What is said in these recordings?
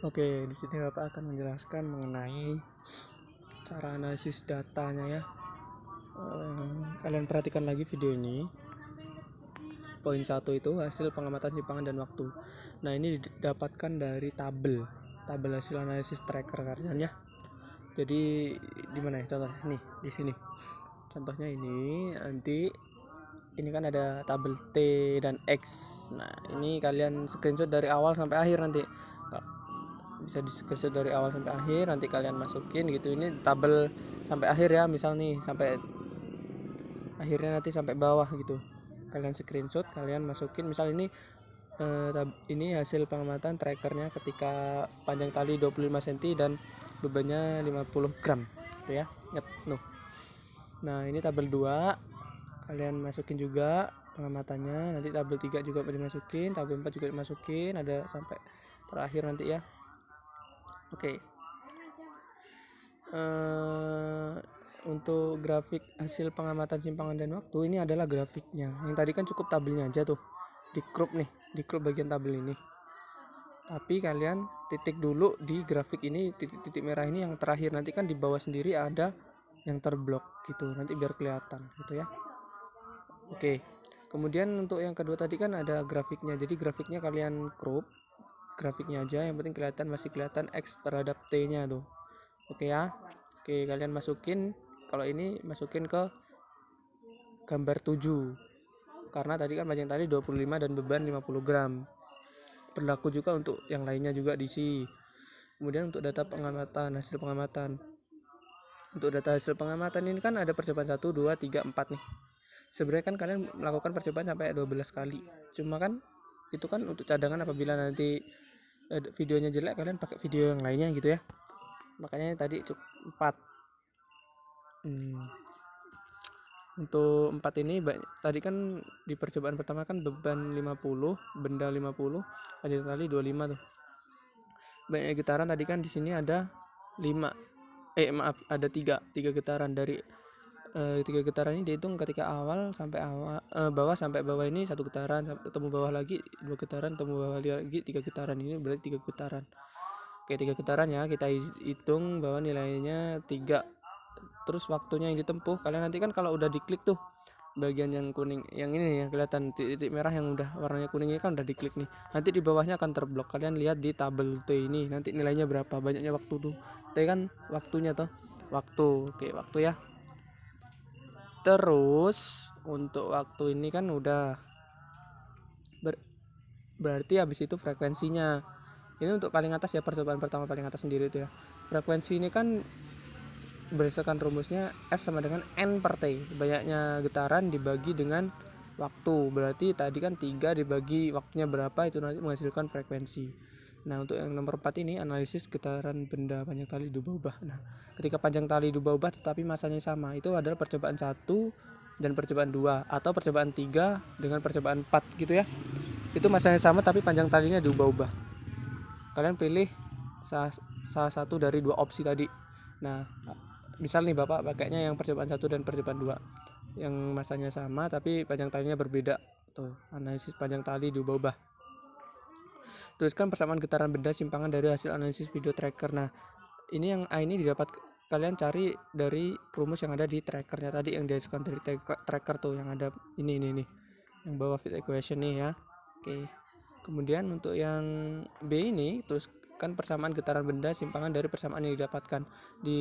Oke, di sini Bapak akan menjelaskan mengenai cara analisis datanya ya. Kalian perhatikan lagi video ini. Poin 1 itu hasil pengamatan simpangan dan waktu. Nah, ini didapatkan dari tabel hasil analisis tracker kalian ya. Jadi di mana ya contohnya? Nih, di sini. Contohnya ini nanti ini kan ada tabel T dan X. Nah, ini kalian screenshot dari awal sampai akhir nanti. Bisa di screenshot dari awal sampai akhir, nanti kalian masukin gitu. Ini tabel sampai akhir ya, misal nih sampai akhirnya nanti sampai bawah gitu. Kalian screenshot, kalian masukin. Misal ini hasil pengamatan trackernya ketika panjang tali 25 cm dan bebannya 50 gram gitu ya. Ingat no. Nah, ini tabel 2 kalian masukin juga pengamatannya. Nanti tabel 3 juga dimasukin, tabel 4 juga dimasukin, ada sampai terakhir nanti ya. Oke. Untuk grafik hasil pengamatan simpangan dan waktu, ini adalah grafiknya. Yang tadi kan cukup tabelnya aja tuh, di crop bagian tabel ini. Tapi kalian titik dulu di grafik ini, titik merah ini yang terakhir. Nanti kan di bawah sendiri ada yang terblok gitu, nanti biar kelihatan gitu ya. Oke. Kemudian untuk yang kedua tadi kan ada grafiknya. Jadi grafiknya kalian crop grafiknya aja, yang penting masih kelihatan X terhadap T nya tuh. Oke ya. Oke, kalian masukin, kalau ini masukin ke gambar 7 karena tadi kan panjang tali 25 dan beban 50 gram. Berlaku juga untuk yang lainnya juga diisi. Kemudian untuk data pengamatan, hasil pengamatan. Untuk data hasil pengamatan ini kan ada percobaan 1, 2, 3, 4 nih. Sebenarnya kan kalian melakukan percobaan sampai 12 kali. Cuma kan itu kan untuk cadangan apabila nanti videonya jelek, kalian pakai video yang lainnya gitu ya. Makanya tadi cukup 4. Untuk 4 ini tadi kan di percobaan pertama kan beban 50, benda 50, panjang tali 25 tuh. Banyak getaran tadi kan di sini ada 5. Ada 3 getaran. Dari 3 getaran ini dihitung ketika bawah sampai bawah ini 1 getaran, ketemu bawah lagi 2 getaran, ketemu bawah lagi 3 getaran. Ini berarti 3 getaran. Oke, 3 getaran ya, kita hitung bahwa nilainya 3. Terus waktunya yang ditempuh, kalian nanti kan kalau udah diklik tuh bagian yang kuning, yang ini yang kelihatan titik merah yang udah warnanya kuning ini kan udah diklik nih. Nanti di bawahnya akan terblok. Kalian lihat di tabel T ini, nanti nilainya berapa, banyaknya waktu tuh. T kan waktunya tuh. Waktu. Oke, waktu ya. Terus untuk waktu ini kan udah berarti habis itu frekuensinya. Ini untuk paling atas ya, percobaan pertama paling atas sendiri itu ya. Frekuensi ini kan berdasarkan rumusnya F sama dengan N per T, banyaknya getaran dibagi dengan waktu. Berarti tadi kan 3 dibagi waktunya berapa, itu nanti menghasilkan frekuensi. Nah, untuk yang nomor 4 ini analisis getaran benda panjang tali diubah-ubah. Nah, ketika panjang tali diubah-ubah tetapi masanya sama, itu adalah percobaan 1 dan percobaan 2, atau percobaan 3 dengan percobaan 4 gitu ya. Itu masanya sama tapi panjang talinya diubah-ubah. Kalian pilih salah satu dari 2 opsi tadi. Nah, misal nih Bapak pakainya yang percobaan 1 dan percobaan 2 yang masanya sama tapi panjang talinya berbeda. Tuh, analisis panjang tali diubah-ubah. Tuliskan persamaan getaran benda simpangan dari hasil analisis video tracker. Nah, ini yang A ini didapat, kalian cari dari rumus yang ada di trackernya tadi, yang dihasilkan dari tracker tuh, yang ada ini yang bawah fit equation nih ya. Oke. Kemudian untuk yang B ini tuliskan persamaan getaran benda simpangan dari persamaan yang didapatkan di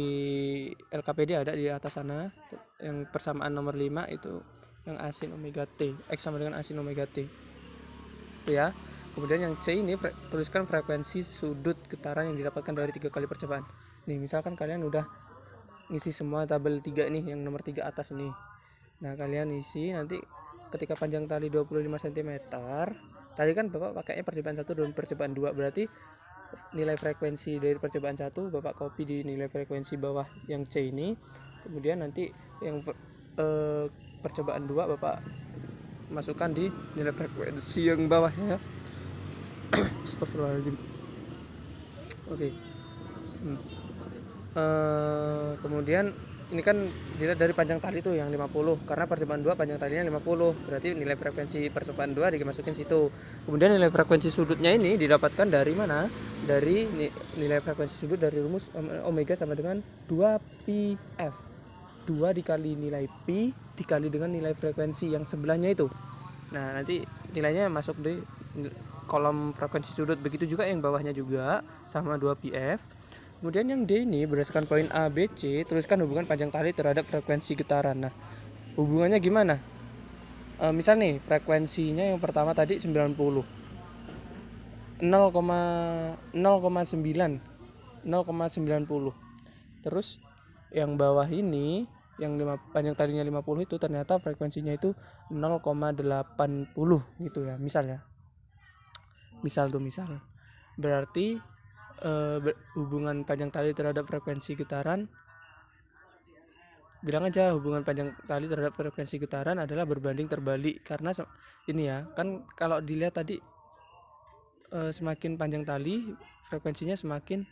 LKPD, ada di atas sana. Yang persamaan nomor 5 itu yang asin omega T, X sama dengan asin omega T. Itu ya. Kemudian yang C ini tuliskan frekuensi sudut getaran yang didapatkan dari 3 kali percobaan. Nih, misalkan kalian udah ngisi semua tabel 3 nih, yang nomor 3 atas ini. Nah, kalian isi nanti ketika panjang tali 25 cm. Tadi kan Bapak pakainya percobaan 1 dan percobaan 2, berarti nilai frekuensi dari percobaan 1 Bapak copy di nilai frekuensi bawah yang C ini. Kemudian nanti yang percobaan 2 Bapak masukkan di nilai frekuensi yang bawah ya. Astagfirullahaladzim. Oke. Kemudian ini kan dilihat dari panjang tali tuh yang 50, karena percobaan 2 panjang talinya 50, berarti nilai frekuensi percobaan 2 dimasukin situ. Kemudian nilai frekuensi sudutnya ini didapatkan dari mana? dari nilai frekuensi sudut dari rumus omega sama dengan 2πf. 2 dikali nilai pi dikali dengan nilai frekuensi yang sebelahnya itu. Nah, nanti nilainya masuk di kolom frekuensi sudut. Begitu juga yang bawahnya juga sama 2πf. Kemudian yang D ini berdasarkan poin A, B, C, tuliskan hubungan panjang tali terhadap frekuensi getaran. Nah, hubungannya gimana? Misal nih, frekuensinya yang pertama tadi 90. 0,90. Terus yang bawah ini yang panjang talinya 50 itu ternyata frekuensinya itu 0,80 gitu ya, misal berarti hubungan panjang tali terhadap frekuensi getaran, bilang aja hubungan panjang tali terhadap frekuensi getaran adalah berbanding terbalik. Karena ini ya kan, kalau dilihat tadi semakin panjang tali frekuensinya semakin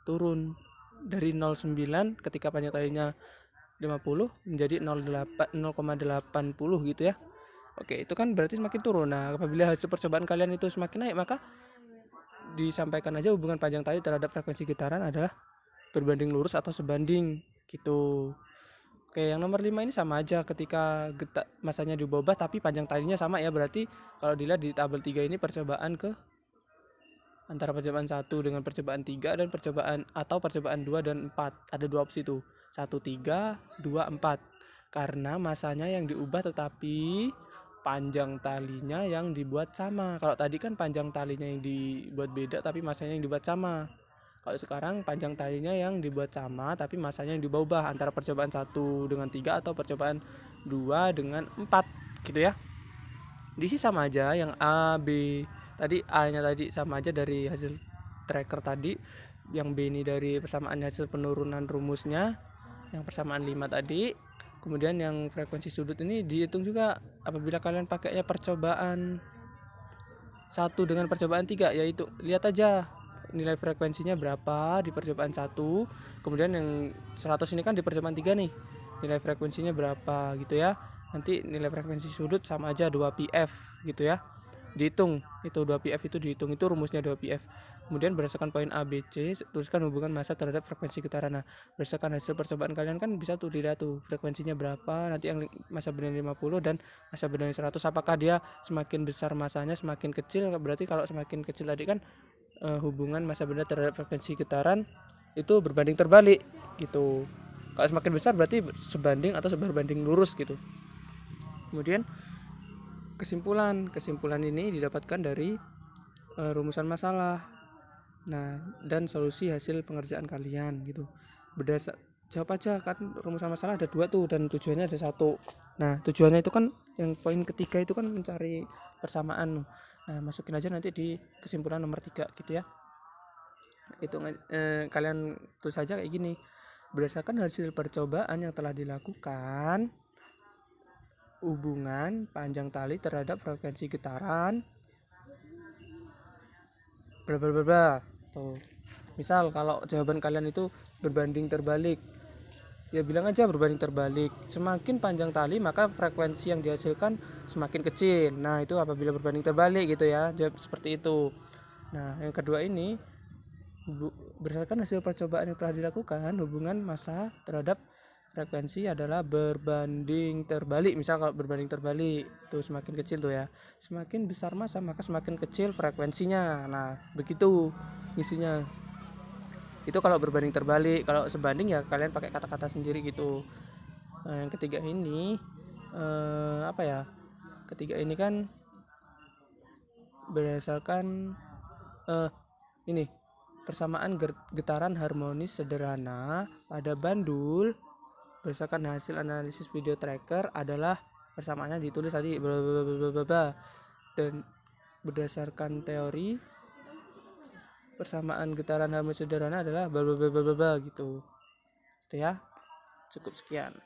turun dari 0,9 ketika panjang talinya 50 menjadi 0,80 gitu ya. Oke, itu kan berarti semakin turun. Nah, apabila hasil percobaan kalian itu semakin naik, maka disampaikan aja hubungan panjang tali terhadap frekuensi getaran adalah berbanding lurus atau sebanding gitu. Oke, yang nomor 5 ini sama aja, ketika masanya diubah tapi panjang talinya sama ya, berarti kalau dilihat di tabel 3 ini percobaan ke antara percobaan 1 dengan percobaan 3 dan percobaan 2 dan 4. Ada dua opsi tuh. 1, 3, 2, 4. Karena masanya yang diubah tetapi panjang talinya yang dibuat sama. Kalau tadi kan panjang talinya yang dibuat beda tapi masanya yang dibuat sama. Kalau sekarang panjang talinya yang dibuat sama tapi masanya yang diubah, antara percobaan 1 dengan 3 atau percobaan 2 dengan 4 gitu ya. Di sini sama aja, yang A, B tadi, A nya tadi sama aja dari hasil tracker tadi, yang B ini dari persamaan hasil penurunan rumusnya, yang persamaan 5 tadi. Kemudian yang frekuensi sudut ini dihitung juga apabila kalian pakainya percobaan 1 dengan percobaan 3, yaitu lihat aja nilai frekuensinya berapa di percobaan 1, kemudian yang 100 ini kan di percobaan 3 nih, nilai frekuensinya berapa gitu ya. Nanti nilai frekuensi sudut sama aja 2πf gitu ya, dihitung itu 2πf itu dihitung, itu rumusnya 2πf. Kemudian berdasarkan poin A, B, C, tuliskan hubungan massa terhadap frekuensi getaran. Nah, berdasarkan hasil percobaan kalian kan bisa tuh dilihat tuh frekuensinya berapa, nanti yang massa benarnya 50 dan massa benarnya 100, apakah dia semakin besar massanya semakin kecil. Berarti kalau semakin kecil tadi kan hubungan massa benar terhadap frekuensi getaran itu berbanding terbalik gitu. Kalau semakin besar berarti sebanding atau berbanding lurus gitu. Kemudian kesimpulan ini didapatkan dari rumusan masalah. Nah, dan solusi hasil pengerjaan kalian gitu. Jawab aja kan, rumusan masalah ada 2 tuh dan tujuannya ada 1. Nah, tujuannya itu kan yang poin ketiga itu kan mencari persamaan. Nah, masukin aja nanti di kesimpulan nomor 3 gitu ya. Itu kalian tulis saja kayak gini. Berdasarkan hasil percobaan yang telah dilakukan, hubungan panjang tali terhadap frekuensi getaran bla bla bla bla. Tuh. Misal kalau jawaban kalian itu berbanding terbalik, ya bilang aja berbanding terbalik. Semakin panjang tali maka frekuensi yang dihasilkan semakin kecil. Nah, itu apabila berbanding terbalik gitu ya. Jawab seperti itu. Nah, yang kedua ini, berdasarkan hasil percobaan yang telah dilakukan, hubungan massa terhadap frekuensi adalah berbanding terbalik. Misal kalau berbanding terbalik tuh semakin kecil tuh ya, semakin besar massa maka semakin kecil frekuensinya. Nah, begitu isinya. Itu kalau berbanding terbalik. Kalau sebanding ya kalian pakai kata-kata sendiri gitu. Nah, yang ketiga ini ketiga ini kan berdasarkan ini persamaan getaran harmonis sederhana pada bandul berdasarkan hasil analisis video tracker adalah persamaannya ditulis tadi bla bla bla bla bla, dan berdasarkan teori persamaan getaran harmonis sederhana adalah bla bla bla bla bla gitu. Itu ya. Cukup sekian.